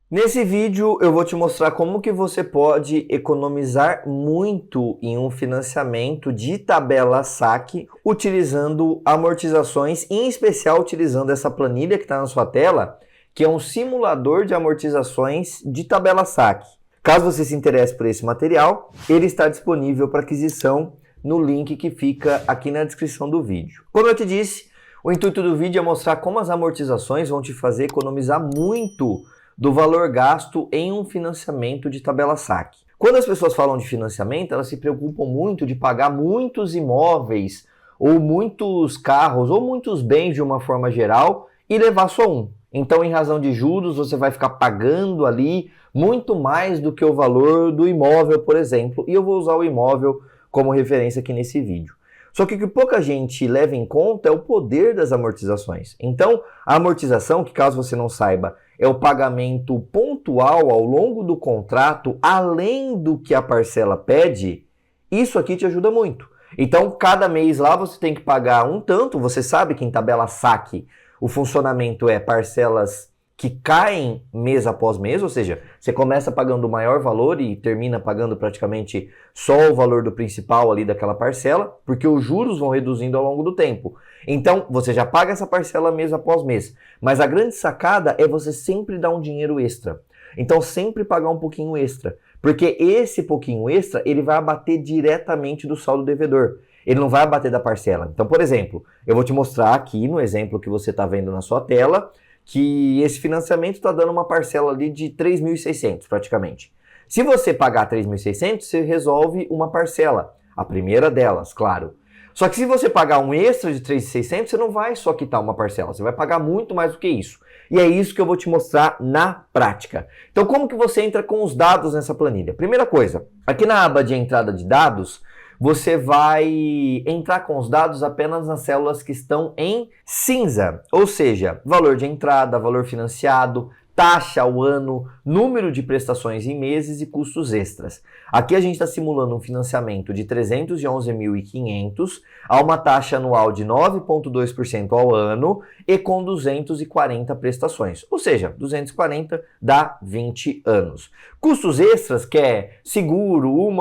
Nesse vídeo eu vou te mostrar como que você pode economizar muito em um financiamento de tabela saque utilizando amortizações, em especial utilizando essa planilha que está na sua tela, que é um simulador de amortizações de tabela saque. Caso você se interesse por esse material, ele está disponível para aquisição no link que fica aqui na descrição do vídeo. Como eu te disse, o intuito do vídeo é mostrar como as amortizações vão te fazer economizar muito do valor gasto em um financiamento de tabela saque. Quando as pessoas falam de financiamento, elas se preocupam muito de pagar muitos imóveis, ou muitos carros, ou muitos bens de uma forma geral e levar só um. Então, em razão de juros, você vai ficar pagando ali muito mais do que o valor do imóvel, por exemplo, e eu vou usar o imóvel como referência aqui nesse vídeo. Só que o que pouca gente leva em conta é o poder das amortizações. Então, a amortização, que caso você não saiba, é o pagamento pontual ao longo do contrato, além do que a parcela pede, isso aqui te ajuda muito. Então, cada mês lá você tem que pagar um tanto, você sabe que em tabela saque o funcionamento é parcelas que caem mês após mês, ou seja, você começa pagando o maior valor e termina pagando praticamente só o valor do principal ali daquela parcela, porque os juros vão reduzindo ao longo do tempo. Então, você já paga essa parcela mês após mês, mas a grande sacada é você sempre dar um dinheiro extra. Então, sempre pagar um pouquinho extra, porque esse pouquinho extra, ele vai abater diretamente do saldo devedor. Ele não vai abater da parcela. Então, por exemplo, eu vou te mostrar aqui no exemplo que você está vendo na sua tela, que esse financiamento está dando uma parcela ali de 3.600 praticamente. Se você pagar 3.600, você resolve uma parcela, a primeira delas, claro. Só que se você pagar um extra de 3.600, você não vai só quitar uma parcela, você vai pagar muito mais do que isso. E é isso que eu vou te mostrar na prática. Então, como que você entra com os dados nessa planilha? Primeira coisa, aqui na aba de entrada de dados, você vai entrar com os dados apenas nas células que estão em cinza, ou seja, valor de entrada, valor financiado, taxa ao ano, número de prestações em meses e custos extras. Aqui a gente está simulando um financiamento de 311.500 a uma taxa anual de 9,2% ao ano e com 240 prestações, ou seja, 240 dá 20 anos. Custos extras, que é seguro, um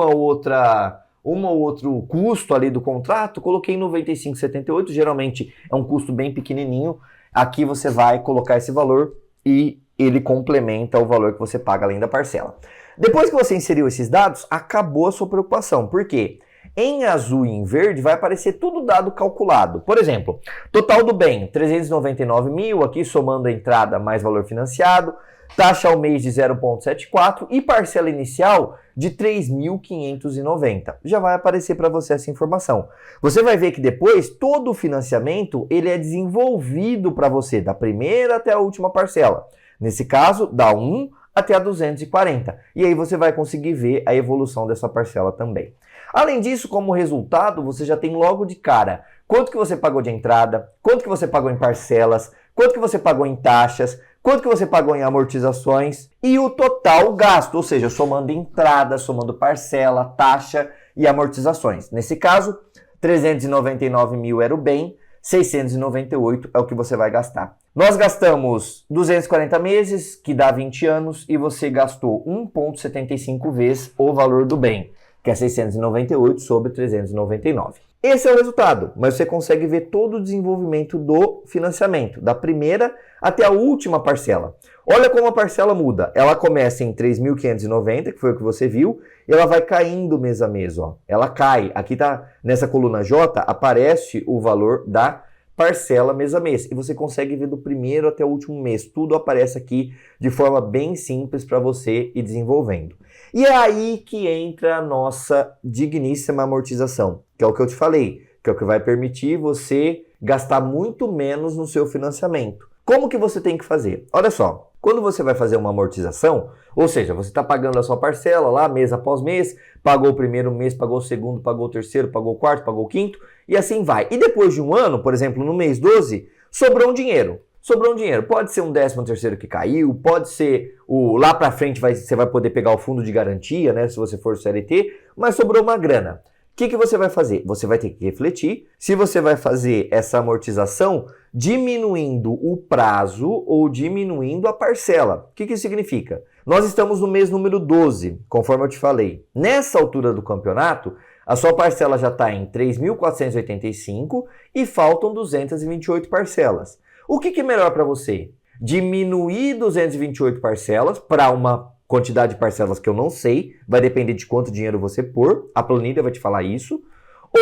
ou outro custo ali do contrato, coloquei em 95,78, geralmente é um custo bem pequenininho. Aqui você vai colocar esse valor e ele complementa o valor que você paga além da parcela. Depois que você inseriu esses dados, acabou a sua preocupação. Por quê? Em azul e em verde vai aparecer tudo dado calculado. Por exemplo, total do bem, 399 mil, aqui somando a entrada mais valor financiado, taxa ao mês de 0,74 e parcela inicial de 3.590. Já vai aparecer para você essa informação. Você vai ver que depois todo o financiamento ele é desenvolvido para você, da primeira até a última parcela. Nesse caso, da 1 até a 240. E aí você vai conseguir ver a evolução dessa parcela também. Além disso, como resultado, você já tem logo de cara quanto que você pagou de entrada, quanto que você pagou em parcelas, quanto que você pagou em taxas, quanto que você pagou em amortizações e o total gasto, ou seja, somando entrada, somando parcela, taxa e amortizações. Nesse caso, 399 mil era o bem, 698 é o que você vai gastar. Nós gastamos 240 meses, que dá 20 anos, e você gastou 1,75 vezes o valor do bem, que é 698 sobre 399. Esse é o resultado, mas você consegue ver todo o desenvolvimento do financiamento, da primeira até a última parcela. Olha como a parcela muda. Ela começa em 3.590, que foi o que você viu, e ela vai caindo mês a mês. Ó. Ela cai. Aqui tá nessa coluna J, aparece o valor da parcela mês a mês. E você consegue ver do primeiro até o último mês. Tudo aparece aqui de forma bem simples para você ir desenvolvendo. E é aí que entra a nossa digníssima amortização, que é o que eu te falei, que é o que vai permitir você gastar muito menos no seu financiamento. Como que você tem que fazer? Olha só, quando você vai fazer uma amortização, ou seja, você está pagando a sua parcela lá mês após mês, pagou o primeiro mês, pagou o segundo, pagou o terceiro, pagou o quarto, pagou o quinto, e assim vai. E depois de um ano, por exemplo, no mês 12, sobrou um dinheiro. Sobrou um dinheiro. Pode ser um 13º que caiu, pode ser lá para frente você vai poder pegar o fundo de garantia, né, se você for CLT, mas sobrou uma grana. que você vai fazer? Você vai ter que refletir se você vai fazer essa amortização diminuindo o prazo ou diminuindo a parcela. O que isso significa? Nós estamos no mês número 12, conforme eu te falei. Nessa altura do campeonato, a sua parcela já está em 3.485 e faltam 228 parcelas. O que é melhor para você? Diminuir 228 parcelas para uma quantidade de parcelas que eu não sei, vai depender de quanto dinheiro você pôr, a planilha vai te falar isso,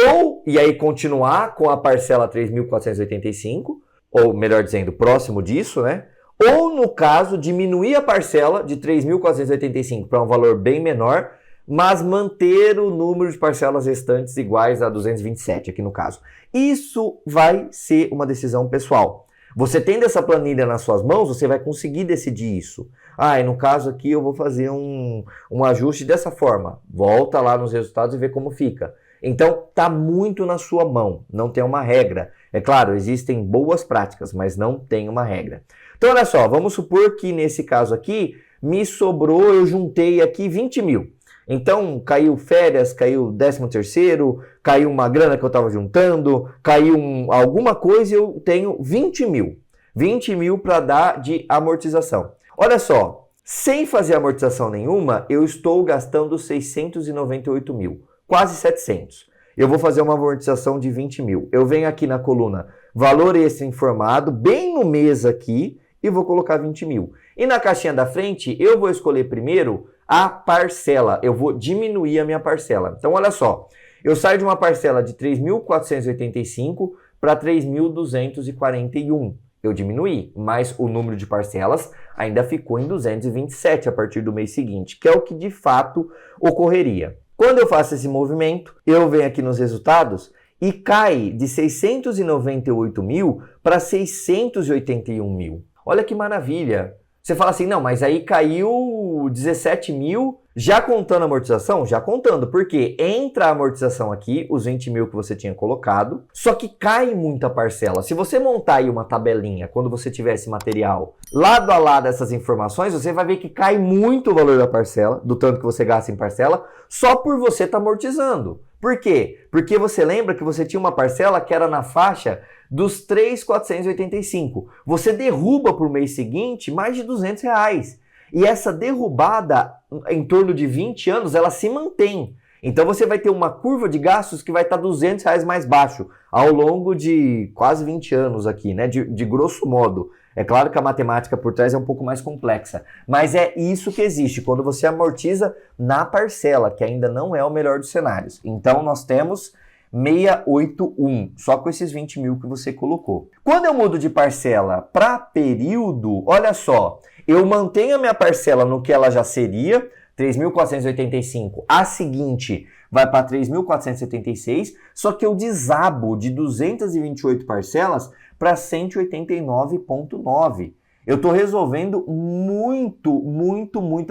ou, e aí continuar com a parcela 3.485, ou melhor dizendo, próximo disso, né? Ou, no caso, diminuir a parcela de 3.485 para um valor bem menor, mas manter o número de parcelas restantes iguais a 227, aqui no caso. Isso vai ser uma decisão pessoal. Você tendo essa planilha nas suas mãos, você vai conseguir decidir isso. E no caso aqui eu vou fazer um ajuste dessa forma. Volta lá nos resultados e vê como fica. Então, tá muito na sua mão, não tem uma regra. É claro, existem boas práticas, mas não tem uma regra. Então, olha só, vamos supor que nesse caso aqui, me sobrou, eu juntei aqui 20 mil. Então, caiu férias, caiu 13º, caiu uma grana que eu estava juntando, caiu alguma coisa e eu tenho 20 mil. 20 mil para dar de amortização. Olha só, sem fazer amortização nenhuma, eu estou gastando 698 mil, quase 700. Eu vou fazer uma amortização de 20 mil. Eu venho aqui na coluna valor extra informado, bem no mês aqui, e vou colocar 20 mil. E na caixinha da frente, eu vou escolher primeiro a parcela. Eu vou diminuir a minha parcela. Então, olha só. Eu saio de uma parcela de 3.485 para 3.241. Eu diminuí, mas o número de parcelas ainda ficou em 227 a partir do mês seguinte, que é o que de fato ocorreria. Quando eu faço esse movimento, eu venho aqui nos resultados e cai de 698 mil para 681 mil. Olha que maravilha! Você fala assim, não, mas aí caiu 17 mil, já contando a amortização? Já contando, porque entra a amortização aqui, os 20 mil que você tinha colocado, só que cai muita parcela. Se você montar aí uma tabelinha, quando você tiver esse material, lado a lado dessas informações, você vai ver que cai muito o valor da parcela, do tanto que você gasta em parcela, só por você estar amortizando. Por quê? Porque você lembra que você tinha uma parcela que era na faixa dos 3.485. Você derruba para o mês seguinte mais de R$200. E essa derrubada, em torno de 20 anos, ela se mantém. Então você vai ter uma curva de gastos que vai estar R$200 mais baixo ao longo de quase 20 anos aqui, né? De grosso modo. É claro que a matemática por trás é um pouco mais complexa, mas é isso que existe quando você amortiza na parcela, que ainda não é o melhor dos cenários. Então nós temos 681, só com esses 20 mil que você colocou. Quando eu mudo de parcela para período, olha só, eu mantenho a minha parcela no que ela já seria, 3.485, a seguinte vai para 3.476, só que eu desabo de 228 parcelas para 189,9. Eu estou resolvendo muito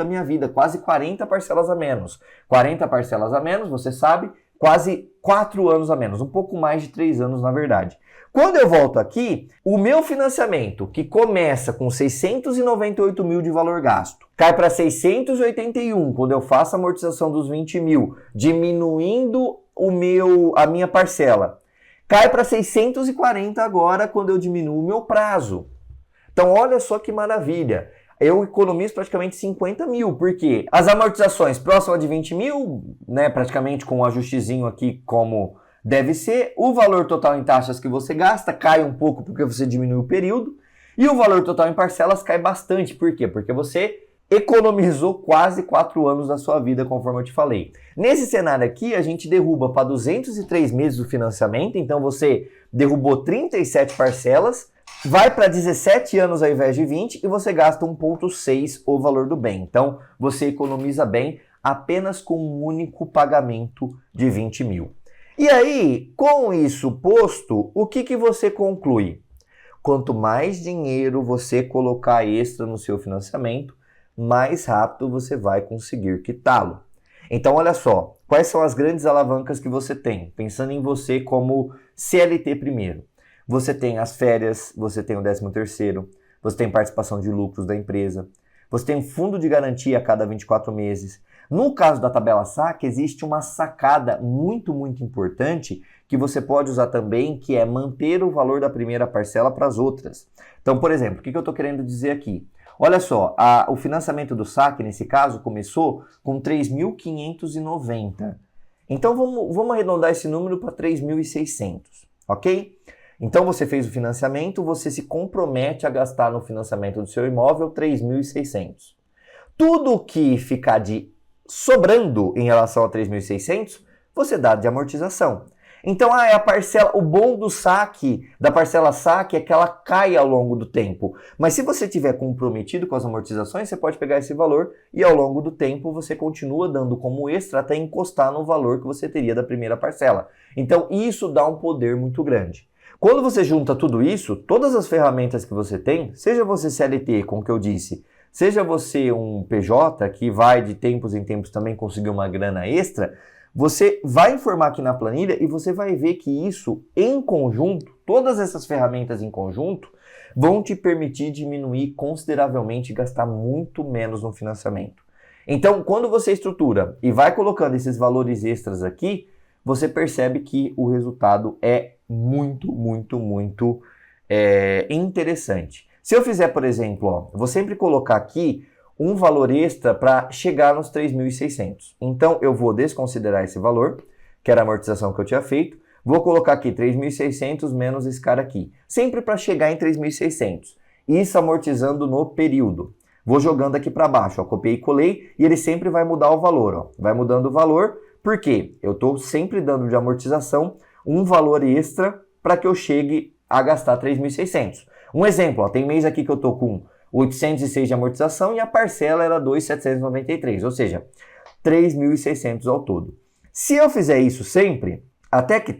a minha vida, quase 40 parcelas a menos. 40 parcelas a menos, você sabe, quase 4 anos a menos, um pouco mais de 3 anos na verdade. Quando eu volto aqui, o meu financiamento, que começa com 698 mil de valor gasto, cai para 681 quando eu faço a amortização dos 20 mil, diminuindo a minha parcela. Cai para 640 agora quando eu diminuo o meu prazo. Então olha só que maravilha. Eu economizo praticamente 50 mil, porque as amortizações próximas de 20 mil, né, praticamente com um ajustezinho aqui como deve ser, o valor total em taxas que você gasta cai um pouco porque você diminui o período, e o valor total em parcelas cai bastante. Por quê? Porque você economizou quase 4 anos da sua vida, conforme eu te falei. Nesse cenário aqui, a gente derruba para 203 meses o financiamento, então você derrubou 37 parcelas, vai para 17 anos ao invés de 20 e você gasta 1,6 o valor do bem. Então, você economiza bem apenas com um único pagamento de 20 mil. E aí, com isso posto, o que você conclui? Quanto mais dinheiro você colocar extra no seu financiamento, mais rápido você vai conseguir quitá-lo. Então, olha só, quais são as grandes alavancas que você tem? Pensando em você como CLT primeiro. Você tem as férias, você tem o 13º, você tem participação de lucros da empresa, você tem um fundo de garantia a cada 24 meses, No caso da tabela saque, existe uma sacada muito importante que você pode usar também, que é manter o valor da primeira parcela para as outras. Então, por exemplo, o que eu estou querendo dizer aqui? Olha só, o financiamento do saque, nesse caso, começou com 3.590. Então, vamos arredondar esse número para 3.600, ok? Então, você fez o financiamento, você se compromete a gastar no financiamento do seu imóvel 3.600. Tudo que ficar sobrando em relação a 3.600, você dá de amortização. Então, é a parcela, o bom do saque, da parcela saque, é que ela cai ao longo do tempo. Mas se você estiver comprometido com as amortizações, você pode pegar esse valor e ao longo do tempo você continua dando como extra até encostar no valor que você teria da primeira parcela. Então, isso dá um poder muito grande. Quando você junta tudo isso, todas as ferramentas que você tem, seja você CLT, como que eu disse, seja você um PJ que vai de tempos em tempos também conseguir uma grana extra, você vai informar aqui na planilha e você vai ver que isso em conjunto, todas essas ferramentas em conjunto, vão te permitir diminuir consideravelmente e gastar muito menos no financiamento. Então, quando você estrutura e vai colocando esses valores extras aqui, você percebe que o resultado é muito interessante. Se eu fizer, por exemplo, eu vou sempre colocar aqui um valor extra para chegar nos 3.600. Então, eu vou desconsiderar esse valor, que era a amortização que eu tinha feito. Vou colocar aqui 3.600 menos esse cara aqui. Sempre para chegar em 3.600. Isso amortizando no período. Vou jogando aqui para baixo, ó, copiei e colei, e ele sempre vai mudar o valor. Ó. Vai mudando o valor, porque eu estou sempre dando de amortização um valor extra para que eu chegue a gastar 3.600. Um exemplo, ó, tem mês aqui que eu estou com 806 de amortização e a parcela era 2.793, ou seja, 3.600 ao todo. Se eu fizer isso sempre, até que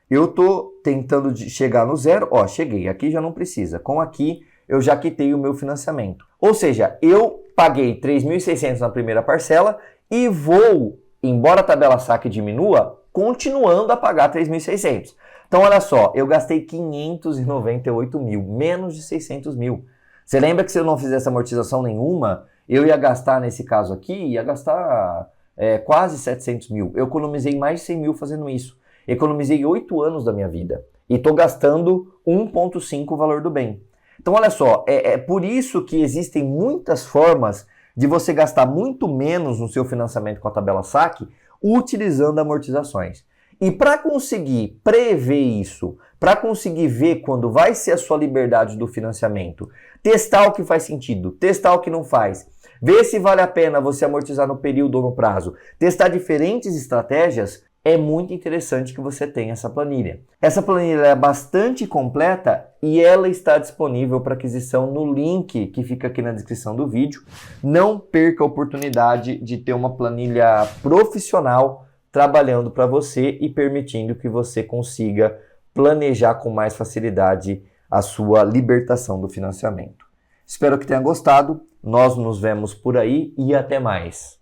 eu estou tentando chegar no zero, ó, cheguei, aqui já não precisa, com aqui eu já quitei o meu financiamento. Ou seja, eu paguei 3.600 na primeira parcela e vou, embora a tabela saque diminua, continuando a pagar 3.600. Então, olha só, eu gastei 598 mil, menos de 600 mil. Você lembra que se eu não fizesse amortização nenhuma, eu ia gastar, nesse caso aqui, quase 700 mil. Eu economizei mais de 100 mil fazendo isso. Economizei 8 anos da minha vida. E estou gastando 1,5 o valor do bem. Então, olha só, é por isso que existem muitas formas de você gastar muito menos no seu financiamento com a tabela saque, utilizando amortizações. E para conseguir prever isso, para conseguir ver quando vai ser a sua liberdade do financiamento, testar o que faz sentido, testar o que não faz, ver se vale a pena você amortizar no período ou no prazo, testar diferentes estratégias, é muito interessante que você tenha essa planilha. Essa planilha é bastante completa e ela está disponível para aquisição no link que fica aqui na descrição do vídeo. Não perca a oportunidade de ter uma planilha profissional trabalhando para você e permitindo que você consiga planejar com mais facilidade a sua libertação do financiamento. Espero que tenha gostado, nós nos vemos por aí e até mais.